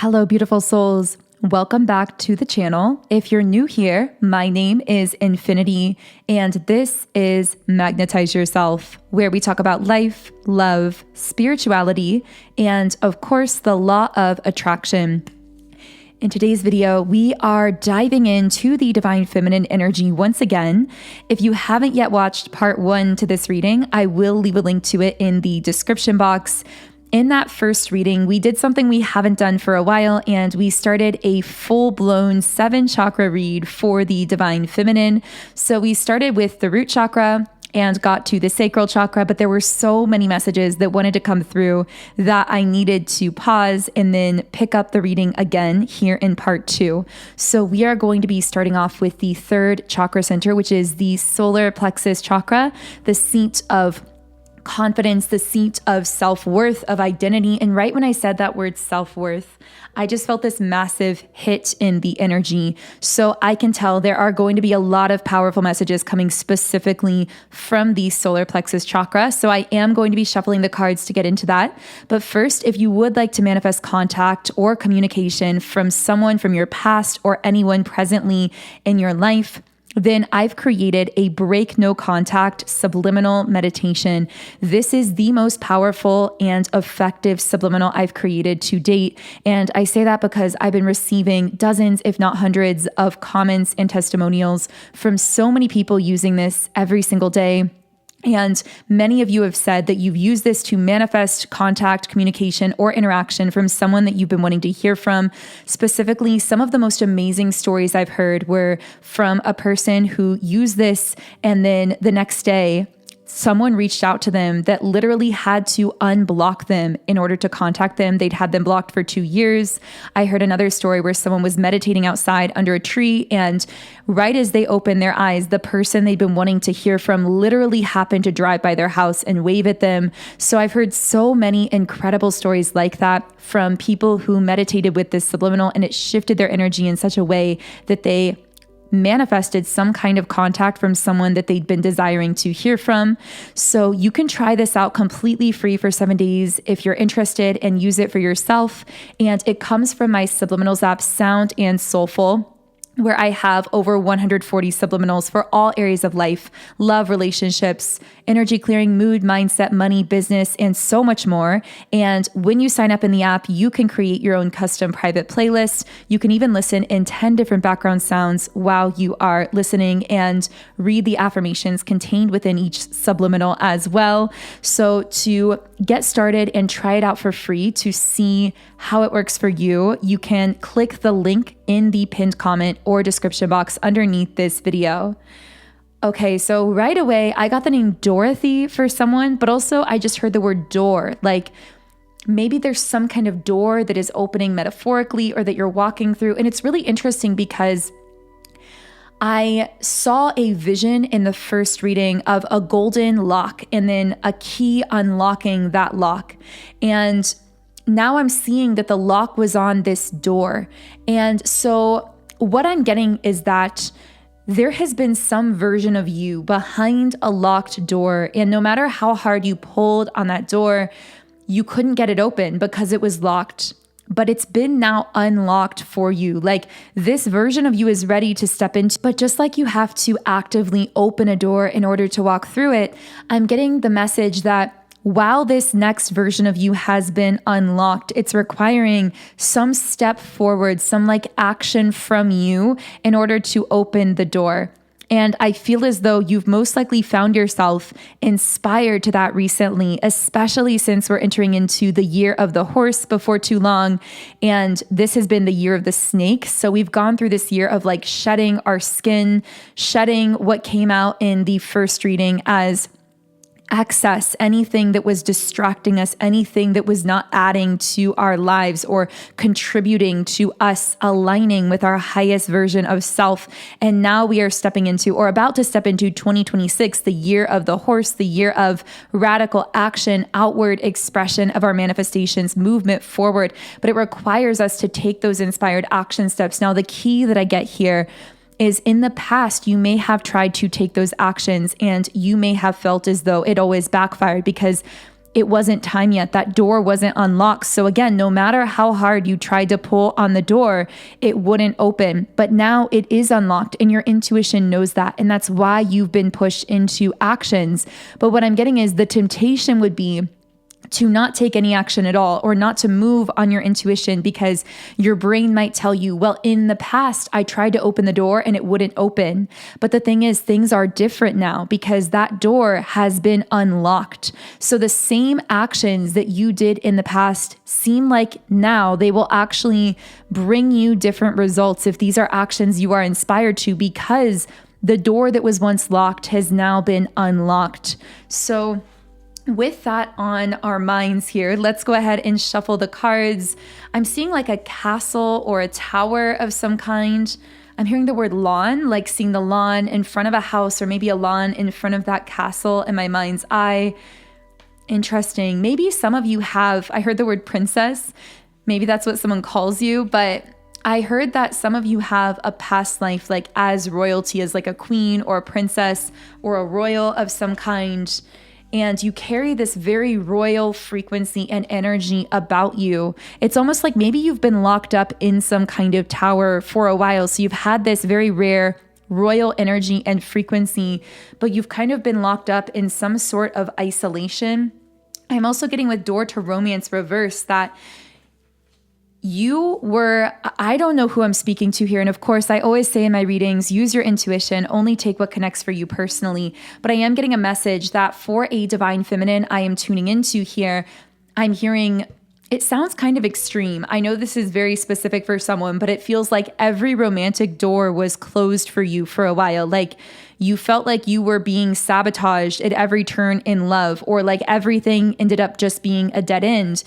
Hello, beautiful souls. Welcome back to the channel. If you're new here, my name is Infinity, and this is Magnetize Yourself, where we talk about life, love, spirituality, and of course, the law of attraction. In today's video, we are diving into the divine feminine energy once again. If you haven't yet watched part 1 to this reading, I will leave a link to it in the description box. In that first reading, we did something we haven't done for a while, and we started a full-blown 7 chakra read for the divine feminine. So we started with the root chakra and got to the sacral chakra, but there were so many messages that wanted to come through that I needed to pause and then pick up the reading again here in part 2. So we are going to be starting off with the 3rd chakra center, which is the solar plexus chakra, the seat of confidence, the seat of self-worth, of identity. And right when I said that word self-worth, I just felt this massive hit in the energy. So I can tell there are going to be a lot of powerful messages coming specifically from the solar plexus chakra. So I am going to be shuffling the cards to get into that. But first, if you would like to manifest contact or communication from someone from your past or anyone presently in your life, then I've created a break no contact subliminal meditation. This is the most powerful and effective subliminal I've created to date. And I say that because I've been receiving dozens, if not hundreds, of comments and testimonials from so many people using this every single day. And many of you have said that you've used this to manifest contact, communication, or interaction from someone that you've been wanting to hear from. Specifically, some of the most amazing stories I've heard were from a person who used this, and then the next day, someone reached out to them that literally had to unblock them in order to contact them. They'd had them blocked for 2 years. I heard another story where someone was meditating outside under a tree, and right as they opened their eyes, the person they'd been wanting to hear from literally happened to drive by their house and wave at them. So I've heard so many incredible stories like that from people who meditated with this subliminal, and it shifted their energy in such a way that they manifested some kind of contact from someone that they'd been desiring to hear from. So you can try this out completely free for 7 days if you're interested, and use it for yourself. And it comes from my subliminals app, Sound and Soulful, where I have over 140 subliminals for all areas of life: love, relationships, energy clearing, mood, mindset, money, business, and so much more. And when you sign up in the app, you can create your own custom private playlist. You can even listen in 10 different background sounds while you are listening, and read the affirmations contained within each subliminal as well. So to get started and try it out for free to see how it works for you, you can click the link in the pinned comment or description box underneath this video. Okay, so right away, I got the name Dorothy for someone, but also I just heard the word door. Like maybe there's some kind of door that is opening metaphorically, or that you're walking through. And it's really interesting because I saw a vision in the first reading of a golden lock and then a key unlocking that lock. And now I'm seeing that the lock was on this door. And so what I'm getting is that there has been some version of you behind a locked door, and no matter how hard you pulled on that door, you couldn't get it open because it was locked. But it's been now unlocked for you. Like this version of you is ready to step into, but just like you have to actively open a door in order to walk through it, I'm getting the message that while this next version of you has been unlocked, it's requiring some step forward, some like action from you in order to open the door. And I feel as though you've most likely found yourself inspired to that recently, especially since we're entering into the year of the horse before too long. And this has been the year of the snake. So we've gone through this year of like shedding our skin, shedding what came out in the first reading as excess, anything that was distracting us, anything that was not adding to our lives or contributing to us aligning with our highest version of self. And now we are stepping into, or about to step into, 2026, the year of the horse, the year of radical action, outward expression of our manifestations, movement forward. But it requires us to take those inspired action steps. Now, the key that I get here is in the past, you may have tried to take those actions and you may have felt as though it always backfired because it wasn't time yet. That door wasn't unlocked. So again, no matter how hard you tried to pull on the door, it wouldn't open. But now it is unlocked and your intuition knows that. And that's why you've been pushed into actions. But what I'm getting is the temptation would be to not take any action at all or not to move on your intuition because your brain might tell you, well, in the past, I tried to open the door and it wouldn't open. But the thing is, things are different now because that door has been unlocked. So the same actions that you did in the past seem like now they will actually bring you different results if these are actions you are inspired to because the door that was once locked has now been unlocked. So with that on our minds here, let's go ahead and shuffle the cards. I'm seeing like a castle or a tower of some kind. I'm hearing the word lawn, like seeing the lawn in front of a house or maybe a lawn in front of that castle in my mind's eye. Interesting. Maybe some of you have, I heard the word princess. Maybe that's what someone calls you, but I heard that some of you have a past life, like as royalty, as like a queen or a princess or a royal of some kind. And you carry this very royal frequency and energy about you. It's almost like maybe you've been locked up in some kind of tower for a while. So you've had this very rare royal energy and frequency, but you've kind of been locked up in some sort of isolation. I'm also getting with door to romance reverse that you were, I don't know who I'm speaking to here. And of course, I always say in my readings, use your intuition, only take what connects for you personally. But I am getting a message that for a divine feminine I am tuning into here, I'm hearing, it sounds kind of extreme. I know this is very specific for someone, but it feels like every romantic door was closed for you for a while. Like you felt like you were being sabotaged at every turn in love, or like everything ended up just being a dead end.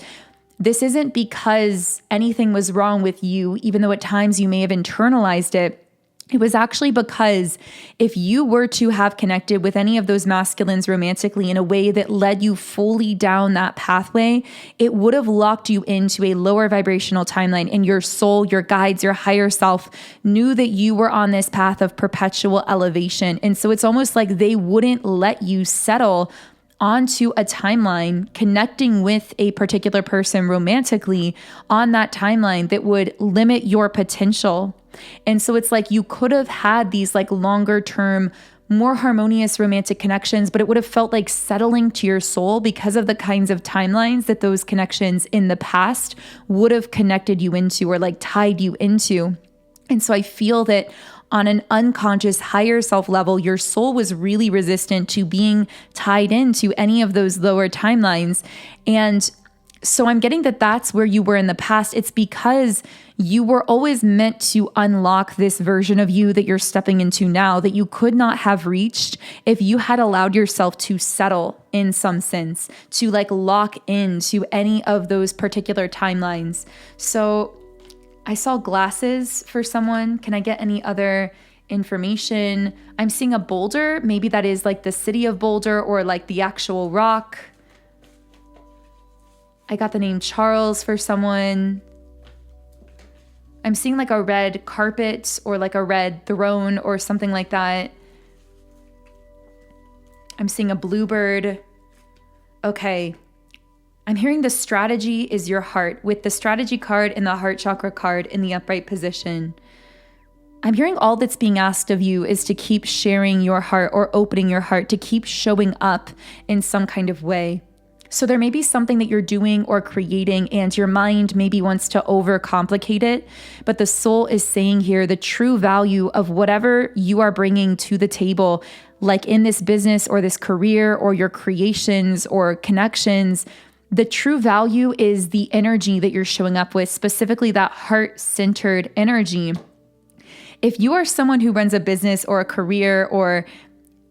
This isn't because anything was wrong with you, even though at times you may have internalized it. It was actually because if you were to have connected with any of those masculines romantically in a way that led you fully down that pathway, it would have locked you into a lower vibrational timeline, and your soul, your guides, your higher self knew that you were on this path of perpetual elevation. And so it's almost like they wouldn't let you settle onto a timeline connecting with a particular person romantically on that timeline that would limit your potential. And so it's like you could have had these like longer term, more harmonious romantic connections, but it would have felt like settling to your soul because of the kinds of timelines that those connections in the past would have connected you into or like tied you into. And so I feel that on an unconscious higher self level, your soul was really resistant to being tied into any of those lower timelines. And so I'm getting that that's where you were in the past. It's because you were always meant to unlock this version of you that you're stepping into now that you could not have reached if you had allowed yourself to settle in some sense, to like lock into any of those particular timelines. So I saw glasses for someone. Can I get any other information? I'm seeing a boulder. Maybe that is like the city of Boulder or like the actual rock. I got the name Charles for someone. I'm seeing like a red carpet or like a red throne or something like that. I'm seeing a bluebird. Okay. I'm hearing the strategy is your heart, with the strategy card and the heart chakra card in the upright position. I'm hearing all that's being asked of you is to keep sharing your heart or opening your heart, to keep showing up in some kind of way. So there may be something that you're doing or creating and your mind maybe wants to overcomplicate it, but the soul is saying here the true value of whatever you are bringing to the table, like in this business or this career or your creations or connections. The true value is the energy that you're showing up with, specifically that heart-centered energy. If you are someone who runs a business or a career or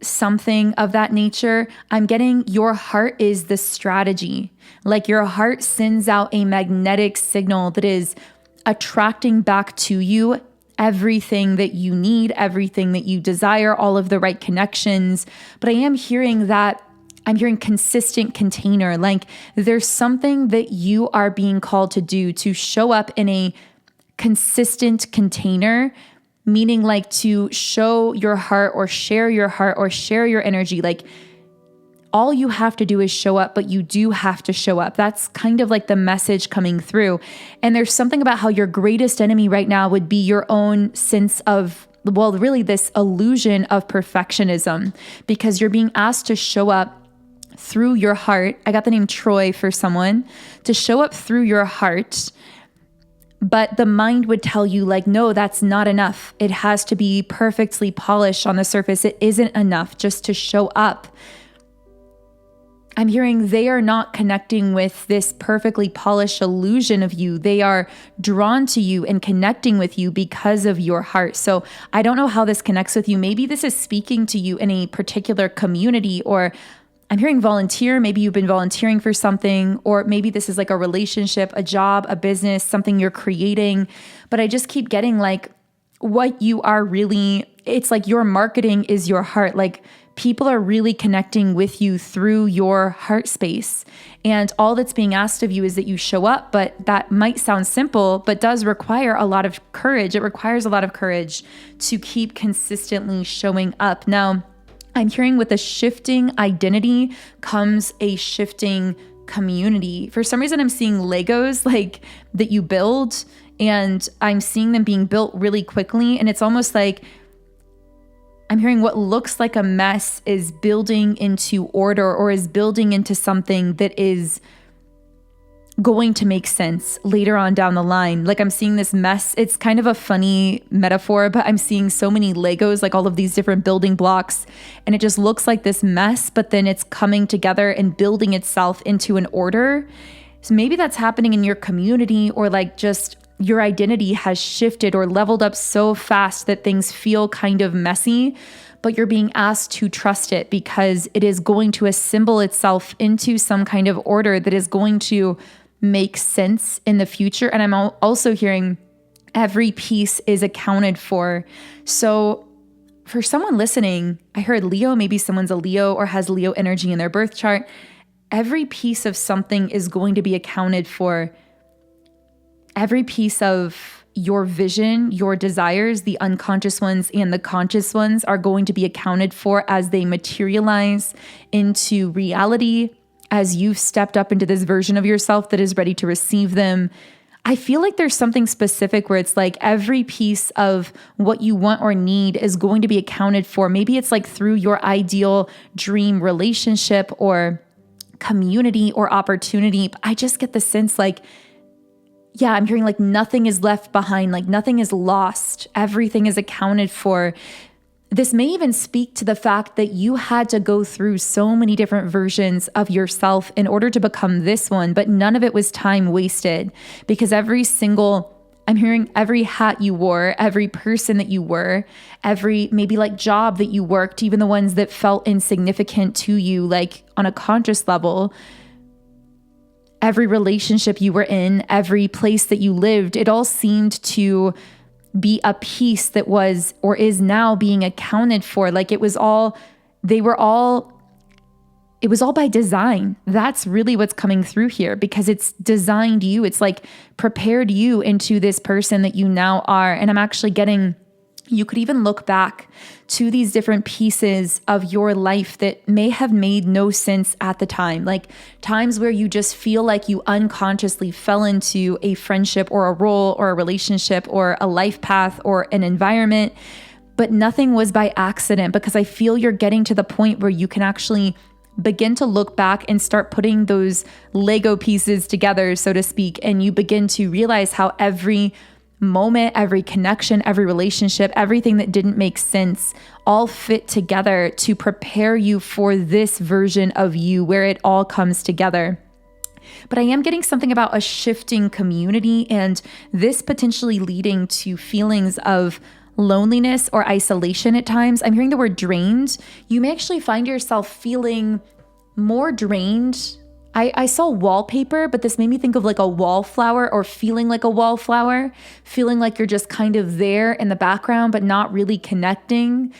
something of that nature, I'm getting your heart is the strategy. Like your heart sends out a magnetic signal that is attracting back to you everything that you need, everything that you desire, all of the right connections. But I am hearing that I'm hearing consistent container. Like there's something that you are being called to do, to show up in a consistent container, meaning like to show your heart or share your energy. Like all you have to do is show up, but you do have to show up. That's kind of like the message coming through. And there's something about how your greatest enemy right now would be your own sense of, well, really this illusion of perfectionism, because you're being asked to show up through your heart. I got the name Troy for someone, to show up through your heart. But the mind would tell you like, no, that's not enough. It has to be perfectly polished on the surface. It isn't enough just to show up. I'm hearing they are not connecting with this perfectly polished illusion of you. They are drawn to you and connecting with you because of your heart. So I don't know how this connects with you. Maybe this is speaking to you in a particular community, or I'm hearing volunteer. Maybe you've been volunteering for something, or maybe this is like a relationship, a job, a business, something you're creating. But I just keep getting like what you are really, it's like your marketing is your heart. Like people are really connecting with you through your heart space. And all that's being asked of you is that you show up, but that might sound simple, but does require a lot of courage. It requires a lot of courage to keep consistently showing up. Now, I'm hearing with a shifting identity comes a shifting community. For some reason, I'm seeing Legos like that you build, and I'm seeing them being built really quickly. And it's almost like I'm hearing what looks like a mess is building into order, or is building into something that is going to make sense later on down the line. Like I'm seeing this mess. It's kind of a funny metaphor, but I'm seeing so many Legos, like all of these different building blocks, and it just looks like this mess, but then it's coming together and building itself into an order. So maybe that's happening in your community, or like just your identity has shifted or leveled up so fast that things feel kind of messy, but you're being asked to trust it because it is going to assemble itself into some kind of order that is going to make sense in the future. And I'm also hearing every piece is accounted for. So for someone listening, I heard Leo, maybe someone's a Leo or has Leo energy in their birth chart. Every piece of something is going to be accounted for. Every piece of your vision, your desires, the unconscious ones and the conscious ones, are going to be accounted for as they materialize into reality, as you've stepped up into this version of yourself that is ready to receive them. I feel like there's something specific where it's like every piece of what you want or need is going to be accounted for. Maybe it's like through your ideal dream relationship or community or opportunity. I just get the sense like, yeah, I'm hearing like nothing is left behind, like nothing is lost. Everything is accounted for. This may even speak to the fact that you had to go through so many different versions of yourself in order to become this one, but none of it was time wasted, because I'm hearing every hat you wore, every person that you were, every maybe like job that you worked, even the ones that felt insignificant to you, like on a conscious level, every relationship you were in, every place that you lived, it all seemed to be a piece that was or is now being accounted for. Like it was all by design. That's really what's coming through here, because it's designed you. It's like prepared you into this person that you now are. And I'm actually getting, you could even look back to these different pieces of your life that may have made no sense at the time. Like times where you just feel like you unconsciously fell into a friendship or a role or a relationship or a life path or an environment, but nothing was by accident, because I feel you're getting to the point where you can actually begin to look back and start putting those Lego pieces together, so to speak, and you begin to realize how every moment, every connection, every relationship, everything that didn't make sense all fit together to prepare you for this version of you where it all comes together. But I am getting something about a shifting community, and this potentially leading to feelings of loneliness or isolation at times. I'm hearing the word drained. You may actually find yourself feeling more drained. I saw wallpaper, but this made me think of like a wallflower, or feeling like a wallflower, feeling like you're just kind of there in the background, but not really connecting.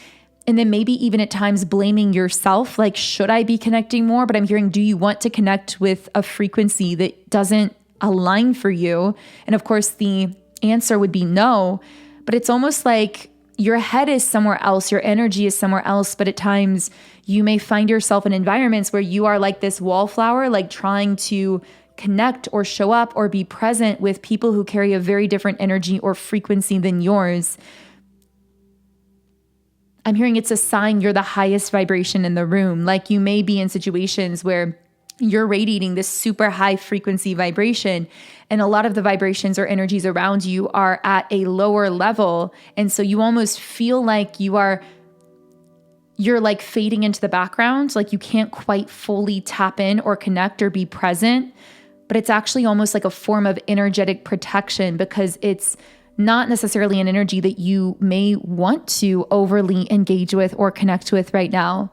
And then maybe even at times blaming yourself, like, should I be connecting more? But I'm hearing, do you want to connect with a frequency that doesn't align for you? And of course, the answer would be no. But it's almost like your head is somewhere else, your energy is somewhere else, but at times you may find yourself in environments where you are like this wallflower, like trying to connect or show up or be present with people who carry a very different energy or frequency than yours. I'm hearing it's a sign you're the highest vibration in the room. Like you may be in situations where you're radiating this super high frequency vibration, and a lot of the vibrations or energies around you are at a lower level. And so you almost feel like you're like fading into the background, like you can't quite fully tap in or connect or be present. But it's actually almost like a form of energetic protection, because it's not necessarily an energy that you may want to overly engage with or connect with right now.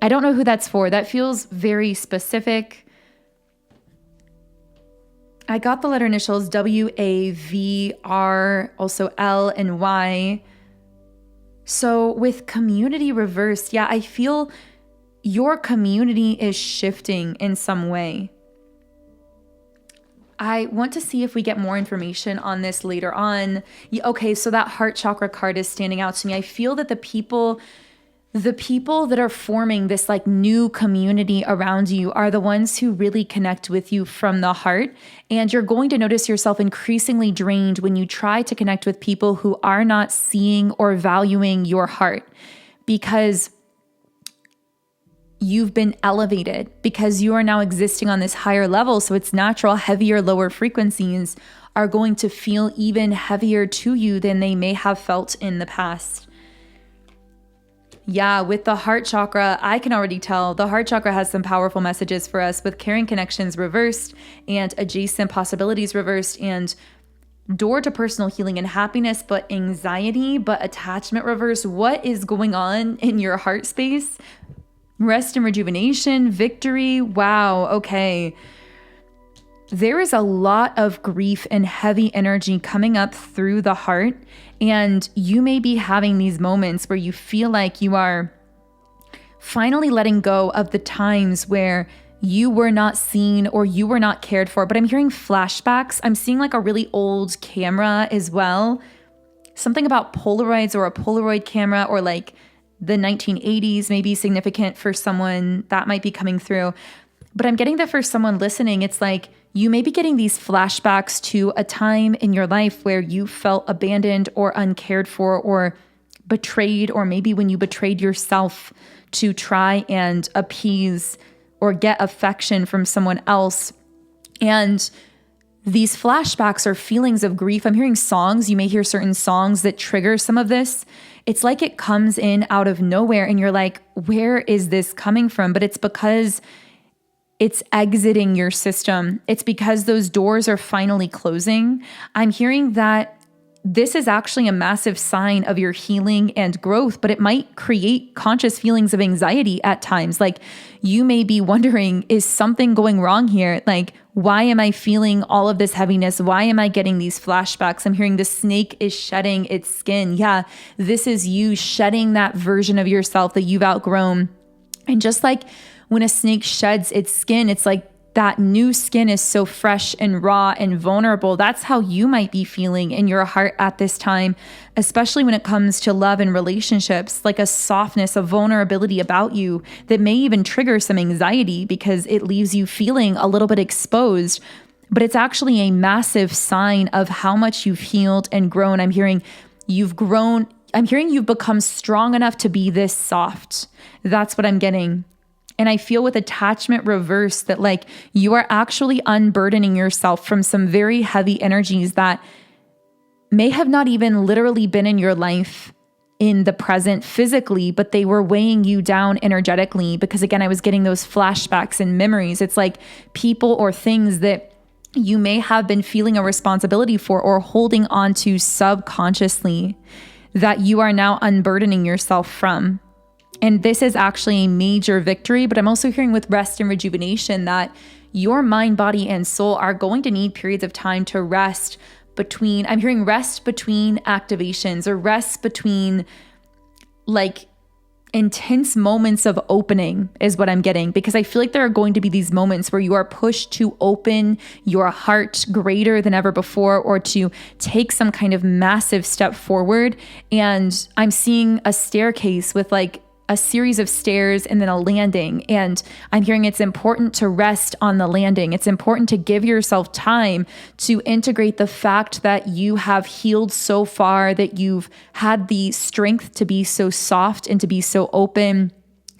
I don't know who that's for. That feels very specific. I got the letter initials WAVR, also L and Y. So with community reversed, yeah, I feel your community is shifting in some way. I want to see if we get more information on this later on. Okay, so that heart chakra card is standing out to me. I feel that the people that are forming this like new community around you are the ones who really connect with you from the heart. And you're going to notice yourself increasingly drained when you try to connect with people who are not seeing or valuing your heart, because you've been elevated, because you are now existing on this higher level. So it's natural, heavier, lower frequencies are going to feel even heavier to you than they may have felt in the past. Yeah, with the heart chakra, I can already tell the heart chakra has some powerful messages for us, with caring connections reversed and adjacent possibilities reversed and door to personal healing and happiness, but anxiety, but attachment reversed. What is going on in your heart space? Rest and rejuvenation, victory. Wow. Okay. There is a lot of grief and heavy energy coming up through the heart. And you may be having these moments where you feel like you are finally letting go of the times where you were not seen or you were not cared for. But I'm hearing flashbacks. I'm seeing like a really old camera as well. Something about Polaroids or a Polaroid camera, or like the 1980s may be significant for someone that might be coming through. But I'm getting that for someone listening, it's like you may be getting these flashbacks to a time in your life where you felt abandoned or uncared for or betrayed, or maybe when you betrayed yourself to try and appease or get affection from someone else. And these flashbacks are feelings of grief. I'm hearing songs. You may hear certain songs that trigger some of this. It's like it comes in out of nowhere and you're like, where is this coming from? But it's because it's exiting your system. It's because those doors are finally closing. I'm hearing that this is actually a massive sign of your healing and growth, but it might create conscious feelings of anxiety at times. Like you may be wondering, is something going wrong here? Like, why am I feeling all of this heaviness? Why am I getting these flashbacks? I'm hearing the snake is shedding its skin. Yeah, this is you shedding that version of yourself that you've outgrown. And just like when a snake sheds its skin, it's like that new skin is so fresh and raw and vulnerable. That's how you might be feeling in your heart at this time, especially when it comes to love and relationships, like a softness, a vulnerability about you that may even trigger some anxiety because it leaves you feeling a little bit exposed. But it's actually a massive sign of how much you've healed and grown. I'm hearing you've grown. I'm hearing you've become strong enough to be this soft. That's what I'm getting. And I feel with attachment reverse that like you are actually unburdening yourself from some very heavy energies that may have not even literally been in your life in the present physically, but they were weighing you down energetically. Because again, I was getting those flashbacks and memories. It's like people or things that you may have been feeling a responsibility for or holding on to subconsciously that you are now unburdening yourself from. And this is actually a major victory, but I'm also hearing with rest and rejuvenation that your mind, body, and soul are going to need periods of time to rest between, I'm hearing rest between activations or rest between like intense moments of opening is what I'm getting, because I feel like there are going to be these moments where you are pushed to open your heart greater than ever before, or to take some kind of massive step forward. And I'm seeing a staircase with like a series of stairs and then a landing. And I'm hearing it's important to rest on the landing. It's important to give yourself time to integrate the fact that you have healed so far, that you've had the strength to be so soft and to be so open,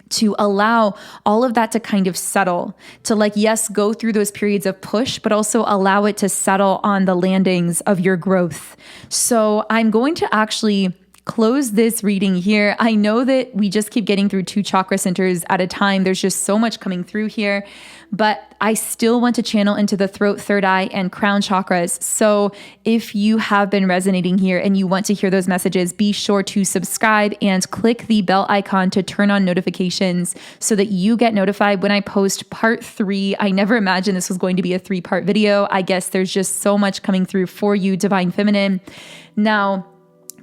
to allow all of that to kind of settle, to like, yes, go through those periods of push, but also allow it to settle on the landings of your growth. So I'm going to actually close this reading here. I know that we just keep getting through 2 chakra centers at a time. There's just so much coming through here, but I still want to channel into the throat, third eye, and crown chakras. So if you have been resonating here and you want to hear those messages, be sure to subscribe and click the bell icon to turn on notifications so that you get notified when I post part 3. I never imagined this was going to be a 3-part video. I guess there's just so much coming through for you, Divine Feminine. Now,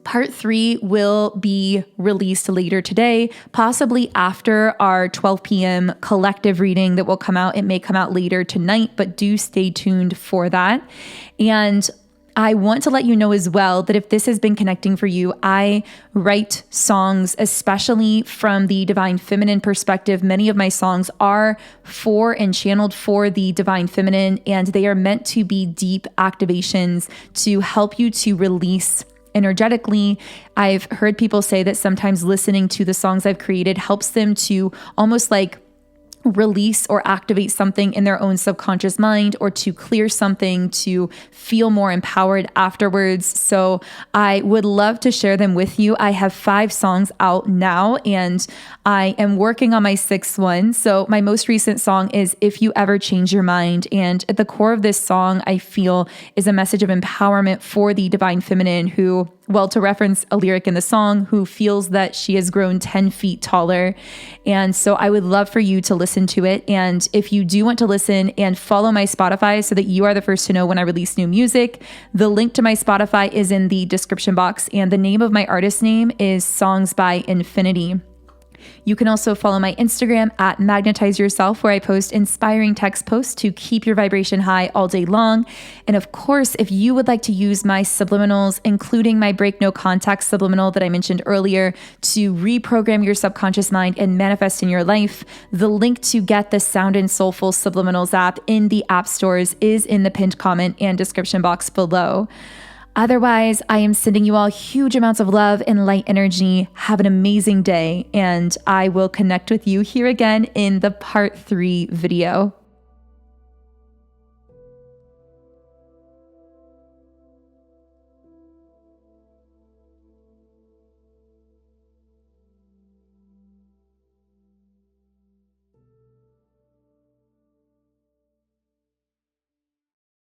Part 3 will be released later today, possibly after our 12 p.m. collective reading that will come out. It may come out later tonight, but do stay tuned for that. And I want to let you know as well that if this has been connecting for you, I write songs, especially from the Divine Feminine perspective. Many of my songs are for and channeled for the Divine Feminine, and they are meant to be deep activations to help you to release energetically. I've heard people say that sometimes listening to the songs I've created helps them to almost like release or activate something in their own subconscious mind, or to clear something, to feel more empowered afterwards. So I would love to share them with you. I have 5 songs out now, and I am working on my 6th one. So my most recent song is If You Ever Change Your Mind. And at the core of this song, I feel, is a message of empowerment for the Divine Feminine who, well, to reference a lyric in the song, who feels that she has grown 10 feet taller. And so I would love for you to listen to it. And if you do want to listen and follow my Spotify so that you are the first to know when I release new music, the link to my Spotify is in the description box. And the name of my artist name is Songs by Infinity. You can also follow my Instagram at Magnetize Yourself, where I post inspiring text posts to keep your vibration high all day long. And of course, if you would like to use my subliminals, including my Break No Contact subliminal that I mentioned earlier, to reprogram your subconscious mind and manifest in your life, the link to get the Sound and Soulful Subliminals app in the app stores is in the pinned comment and description box below. Otherwise, I am sending you all huge amounts of love and light energy. Have an amazing day, and I will connect with you here again in the part 3 video.